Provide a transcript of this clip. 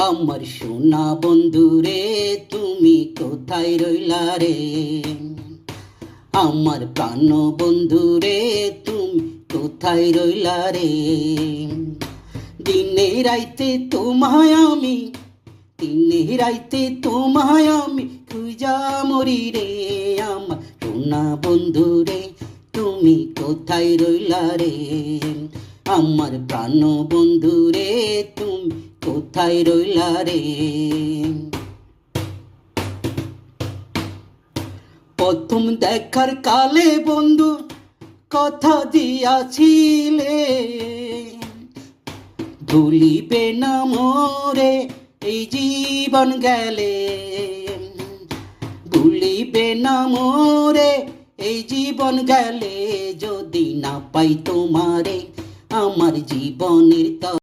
আমার সোনা বন্ধু রে, তুমি কোথায় রইলা রে? আমার প্রাণ বন্ধু রে, তুমি কোথায় রইলা রে? দিনে রাইতে তোমায় আমি, দিনে রাইতে তোমায় আমি খুঁজা মরি রে। আমার সোনা বন্ধু রে, তুমি কোথায় রইলা রে? আমার প্রাণ বন্ধু রে, তুমি কোথায় রইলা রে? প্রথম দেখার কালে বন্ধু কথা দিয়াছিলে, ভুলিবে না মোরে এই জীবন গেলে। ভুলিবে না মোরে এই জীবন গেলে, যদি না পাই তোমারে আমার জীবনের